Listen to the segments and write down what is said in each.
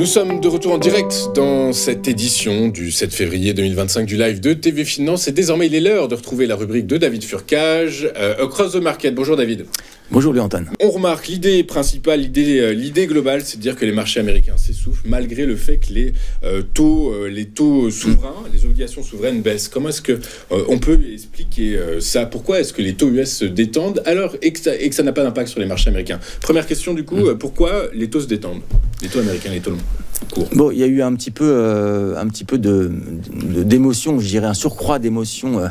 Nous sommes de retour en direct dans cette édition du 7 février 2025 du live de TV Finance. Et désormais, il est l'heure de retrouver la rubrique de David Furcage, Across the Market. Bonjour David. Bonjour Louis-Antoine. On remarque l'idée principale, l'idée globale, c'est de dire que les marchés américains s'essoufflent malgré le fait que les taux souverains, les obligations souveraines baissent. Comment est-ce que on peut expliquer ça? Pourquoi est-ce que les taux US se détendent alors et que ça n'a pas d'impact sur les marchés américains? Première question du coup, pourquoi les taux se détendent? Les taux américains, les taux longs. Court. Bon, il y a eu un petit peu d'émotion, je dirais un surcroît d'émotion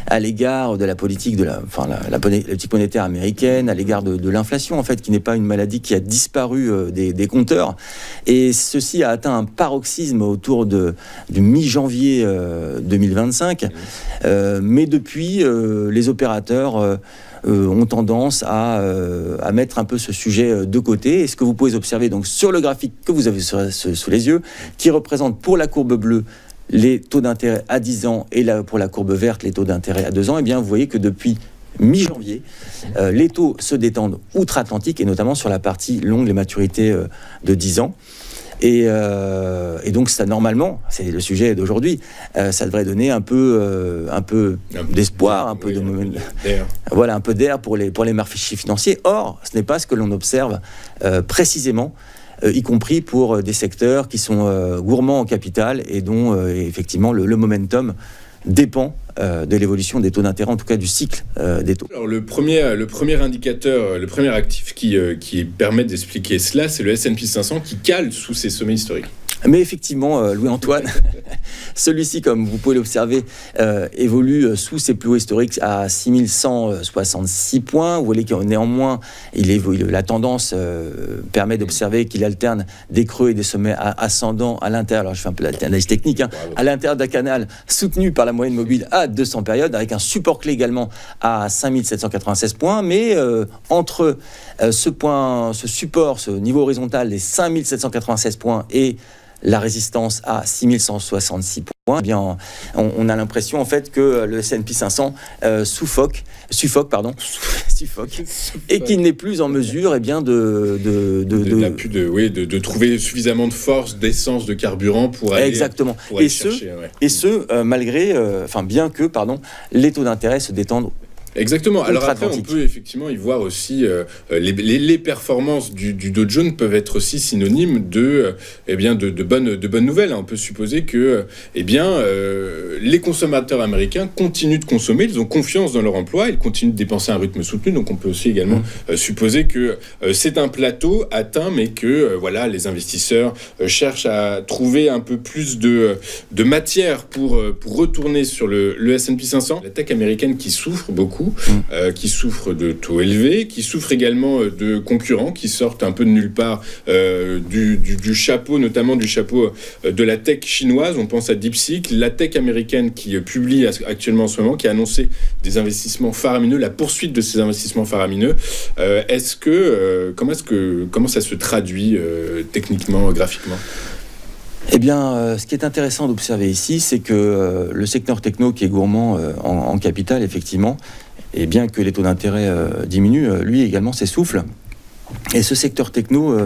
à l'égard de la politique la politique monétaire américaine, à l'égard de l'inflation en fait, qui n'est pas une maladie qui a disparu des compteurs. Et ceci a atteint un paroxysme autour du mi-janvier 2025. Mais depuis, les opérateurs ont tendance à mettre un peu ce sujet de côté. Et ce que vous pouvez observer donc sur le graphique que vous avez sous les yeux, qui représente pour la courbe bleue les taux d'intérêt à 10 ans et pour la courbe verte les taux d'intérêt à 2 ans, eh bien vous voyez que depuis mi-janvier, les taux se détendent outre-Atlantique et notamment sur la partie longue, les maturités de 10 ans. Et donc ça, normalement, c'est le sujet d'aujourd'hui, ça devrait donner un peu d'espoir, un peu d'air. Voilà, un peu d'air pour les marchés financiers. Or, ce n'est pas ce que l'on observe précisément, y compris pour des secteurs qui sont gourmands en capital et dont effectivement le momentum dépend de l'évolution des taux d'intérêt, en tout cas du cycle des taux. Alors le premier indicateur, le premier actif qui permet d'expliquer cela, c'est le S&P 500 qui cale sous ses sommets historiques. Mais effectivement, Louis-Antoine, celui-ci, comme vous pouvez l'observer, évolue sous ses plus hauts historiques à 6166 points. Vous voyez que néanmoins, la tendance permet d'observer qu'il alterne des creux et des sommets ascendants à l'intérieur. Alors je fais un peu l'analyse technique, à l'intérieur d'un canal soutenu par la moyenne mobile à 200 périodes, avec un support clé également à 5796 points. Mais entre ce support, ce niveau horizontal des 5796 points et la résistance à 6166 points, eh bien, on a l'impression en fait que le S&P 500 suffoque, et qu'il n'est plus en mesure de trouver suffisamment de force, d'essence, de carburant pour aller exactement. Pour aller chercher. Malgré, bien que les taux d'intérêt se détendent. Exactement. Alors après, on peut effectivement y voir aussi les performances du Dow Jones peuvent être aussi synonymes de bonnes nouvelles. On peut supposer que les consommateurs américains continuent de consommer, ils ont confiance dans leur emploi, ils continuent de dépenser à un rythme soutenu. Donc on peut aussi également supposer que c'est un plateau atteint, mais que les investisseurs cherchent à trouver un peu plus de matière pour retourner sur le S&P 500. La tech américaine qui souffre beaucoup. Qui souffrent de taux élevés, qui souffrent également de concurrents qui sortent un peu de nulle part du chapeau, notamment du chapeau de la tech chinoise. On pense à DeepSeek, la tech américaine qui publie actuellement en ce moment, qui a annoncé des investissements faramineux, la poursuite de ces investissements faramineux. Comment ça se traduit techniquement, graphiquement ? Eh bien, ce qui est intéressant d'observer ici, c'est que le secteur techno qui est gourmand en capital, effectivement, et bien que les taux d'intérêt diminuent, lui également s'essouffle. Et ce secteur techno,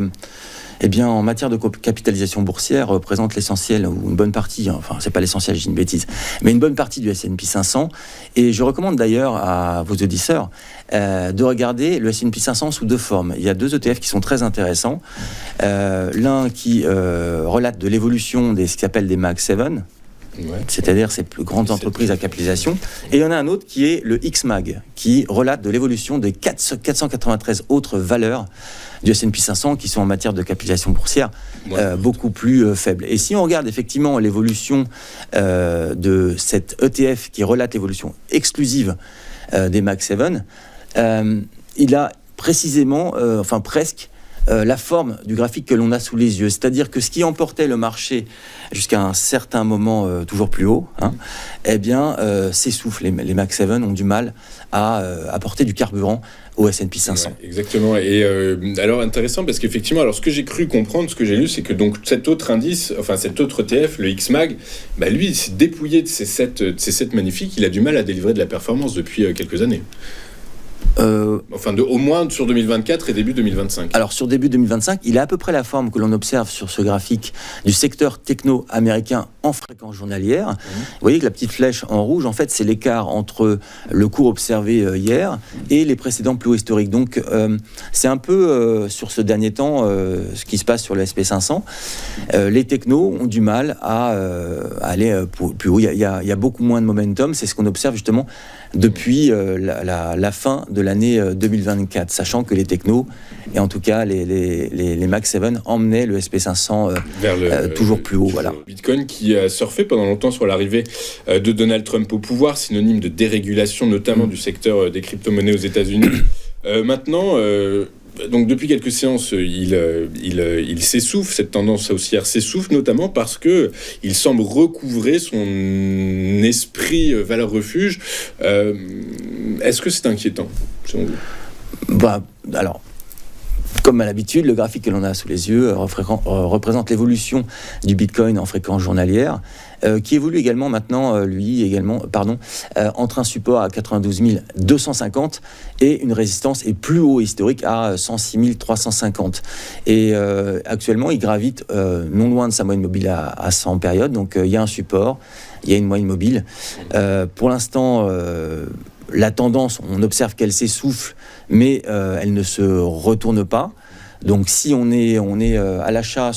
en matière de capitalisation boursière, représente l'essentiel, ou une bonne partie, c'est pas l'essentiel, j'ai une bêtise, mais une bonne partie du S&P 500. Et je recommande d'ailleurs à vos auditeurs de regarder le S&P 500 sous deux formes. Il y a deux ETF qui sont très intéressants. L'un qui relate de l'évolution de ce qu'ils appellent des Mag 7, c'est-à-dire ces plus grandes entreprises à capitalisation. Et il y en a un autre qui est le XMAG, qui relate de l'évolution des 493 autres valeurs du S&P 500 qui sont en matière de capitalisation boursière beaucoup plus faibles. Et si on regarde effectivement l'évolution de cet ETF qui relate l'évolution exclusive des Mag 7, il a précisément, presque, la forme du graphique que l'on a sous les yeux. C'est-à-dire que ce qui emportait le marché jusqu'à un certain moment toujours plus haut, s'essouffle. Les Mag 7 ont du mal à apporter du carburant au S&P 500. Ouais, exactement. Et alors intéressant parce qu'effectivement, alors ce que j'ai cru comprendre, ce que j'ai lu, c'est que donc cet autre indice, cet autre ETF, le XMAG, lui, il s'est dépouillé de ces 7 magnifiques. Il a du mal à délivrer de la performance depuis quelques années. au moins sur 2024 et début 2025. Alors sur début 2025, il a à peu près la forme que l'on observe sur ce graphique du secteur techno américain en fréquence journalière. Vous voyez que la petite flèche en rouge, en fait, c'est l'écart entre le cours observé hier et les précédents plus hauts historiques. Donc c'est un peu sur ce dernier temps ce qui se passe sur le SP500. Les technos ont du mal à aller plus haut. Il y a beaucoup moins de momentum. C'est ce qu'on observe justement depuis la fin de l'année 2024, sachant que les technos, et en tout cas les Mag 7, emmenaient le SP500 vers toujours plus haut. Voilà. Bitcoin qui a surfé pendant longtemps sur l'arrivée de Donald Trump au pouvoir, synonyme de dérégulation notamment du secteur des crypto-monnaies aux États-Unis. Maintenant... donc depuis quelques séances, il s'essouffle, cette tendance haussière s'essouffle, notamment parce que il semble recouvrer son esprit valeur refuge. Est-ce que c'est inquiétant, selon vous ? Alors, comme à l'habitude, le graphique que l'on a sous les yeux représente l'évolution du Bitcoin en fréquence journalière, qui évolue également maintenant, entre un support à 92 250 et une résistance et plus haut historique à 106 350. Et actuellement, il gravite non loin de sa moyenne mobile à 100 périodes. Donc, il y a un support, il y a une moyenne mobile. Pour l'instant... la tendance, on observe qu'elle s'essouffle, mais elle ne se retourne pas. Donc si on est à l'achat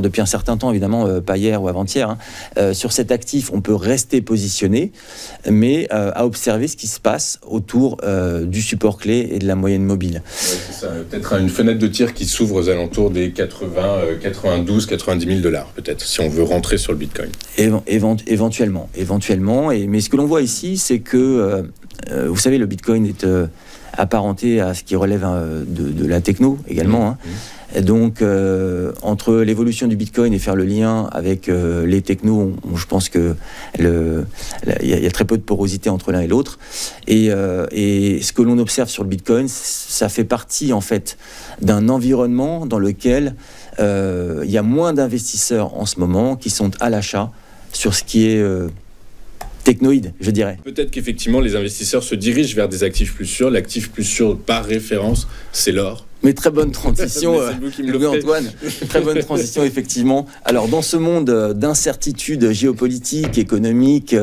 depuis un certain temps, évidemment, pas hier ou avant-hier, sur cet actif, on peut rester positionné, mais à observer ce qui se passe autour du support clé et de la moyenne mobile. Ouais, c'est ça. Peut-être une fenêtre de tir qui s'ouvre aux alentours des 92, 90 000 $, peut-être, si on veut rentrer sur le Bitcoin. Éventuellement. Mais ce que l'on voit ici, c'est que, vous savez, le Bitcoin est... apparenté à ce qui relève de la techno également. Et donc, entre l'évolution du Bitcoin et faire le lien avec les technos, je pense qu'il y a très peu de porosité entre l'un et l'autre. Et ce que l'on observe sur le Bitcoin, ça fait partie en fait d'un environnement dans lequel il y a moins d'investisseurs en ce moment qui sont à l'achat sur ce qui est... technoïde, je dirais. Peut-être qu'effectivement, les investisseurs se dirigent vers des actifs plus sûrs. L'actif plus sûr, par référence, c'est l'or. Mais très bonne transition, Louis-Antoine. Très bonne transition, effectivement. Alors, dans ce monde d'incertitude géopolitique, économique,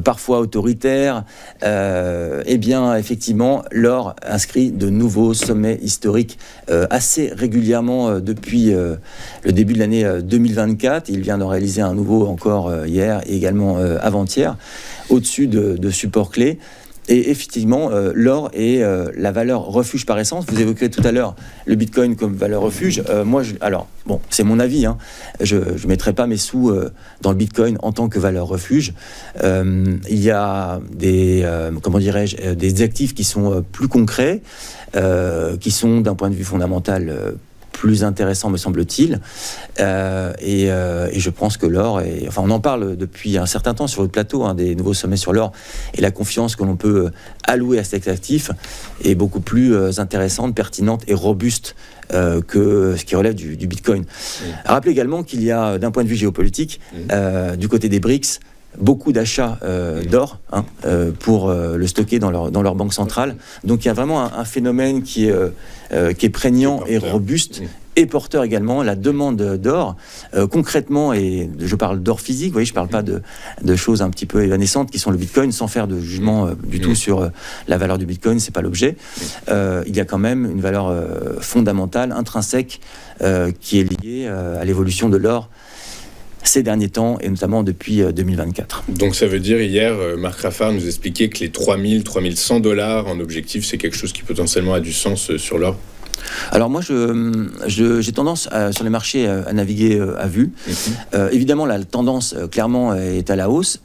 parfois autoritaire, eh bien, effectivement, l'or inscrit de nouveaux sommets historiques assez régulièrement depuis le début de l'année 2024. Il vient d'en réaliser un nouveau encore hier et également avant-hier, au-dessus de supports clés. Et effectivement, l'or est la valeur refuge par essence. Vous évoquez tout à l'heure le Bitcoin comme valeur refuge. C'est mon avis. Je ne mettrai pas mes sous dans le Bitcoin en tant que valeur refuge. Il y a des actifs qui sont plus concrets, qui sont d'un point de vue fondamental plus intéressant, me semble-t-il. Et je pense que l'or on en parle depuis un certain temps sur votre plateau, des nouveaux sommets sur l'or, et la confiance que l'on peut allouer à cet actif est beaucoup plus intéressante, pertinente et robuste que ce qui relève du Bitcoin. Rappelez également qu'il y a, d'un point de vue géopolitique, du côté des BRICS, beaucoup d'achats d'or pour le stocker dans leur banque centrale. Donc il y a vraiment un phénomène qui est prégnant et robuste et porteur également. La demande d'or, concrètement, et je parle d'or physique, vous voyez, je ne parle pas de choses un petit peu évanescentes qui sont le Bitcoin, sans faire de jugement du tout sur la valeur du Bitcoin, ce n'est pas l'objet. Il y a quand même une valeur fondamentale, intrinsèque, qui est liée à l'évolution de l'or ces derniers temps, et notamment depuis 2024. Donc ça veut dire, hier, Marc Raffard nous expliquait que les 3 100 $ en objectif, c'est quelque chose qui potentiellement a du sens sur l'or. Alors moi, j'ai tendance sur les marchés à naviguer à vue. Évidemment, la tendance clairement est à la hausse.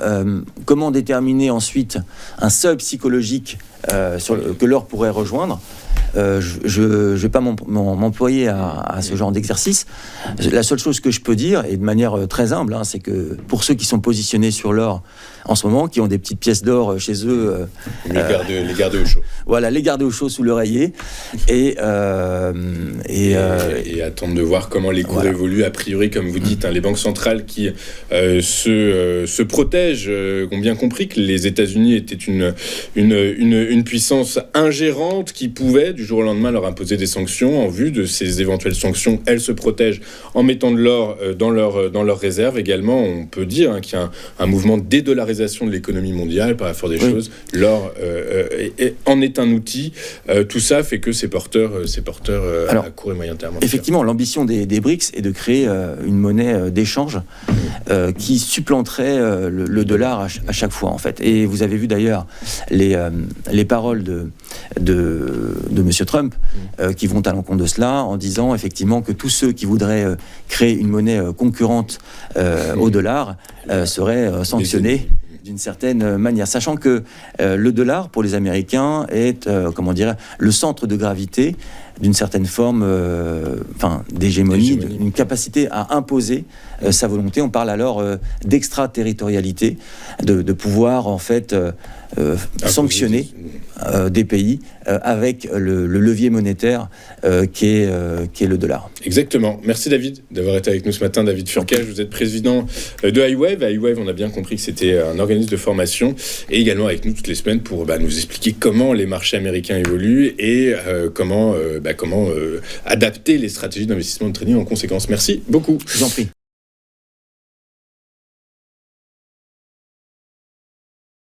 Comment déterminer ensuite un seuil psychologique que l'or pourrait rejoindre ? Je ne vais pas m'employer à ce genre d'exercice. La seule chose que je peux dire, et de manière très humble, c'est que pour ceux qui sont positionnés sur l'or en ce moment, qui ont des petites pièces d'or chez eux... les garder au chaud. Voilà, les garder au chaud sous l'oreiller et attendre de voir comment les cours évoluent. A priori, comme vous dites, les banques centrales qui se protègent ont bien compris que les États-Unis étaient une puissance ingérante qui pouvait du jour au lendemain leur imposer des sanctions. En vue de ces éventuelles sanctions, elles se protègent en mettant de l'or dans leurs réserves. Également, on peut dire qu'il y a un mouvement de dédollarisation de l'économie mondiale par la force des choses. L'or en est un outil. Tout ça fait que c'est porteur à court et moyen terme. Effectivement, l'ambition des BRICS est de créer une monnaie d'échange qui supplanterait le dollar à chaque fois, en fait. Et vous avez vu d'ailleurs les paroles de M. Trump qui vont à l'encontre de cela, en disant effectivement que tous ceux qui voudraient créer une monnaie concurrente au dollar seraient sanctionnés d'une certaine manière, sachant que le dollar pour les Américains est, le centre de gravité d'une certaine forme, d'hégémonie, d'une capacité à imposer sa volonté. On parle alors d'extraterritorialité, de pouvoir en fait sanctionner des pays avec le levier monétaire qui est le dollar. Exactement. Merci David d'avoir été avec nous ce matin. David Furcage, vous êtes président de iWave. iWave, on a bien compris que c'était un organisme de formation et également avec nous toutes les semaines pour nous expliquer comment les marchés américains évoluent et comment adapter les stratégies d'investissement de trading en conséquence. Merci beaucoup. Je vous en prie.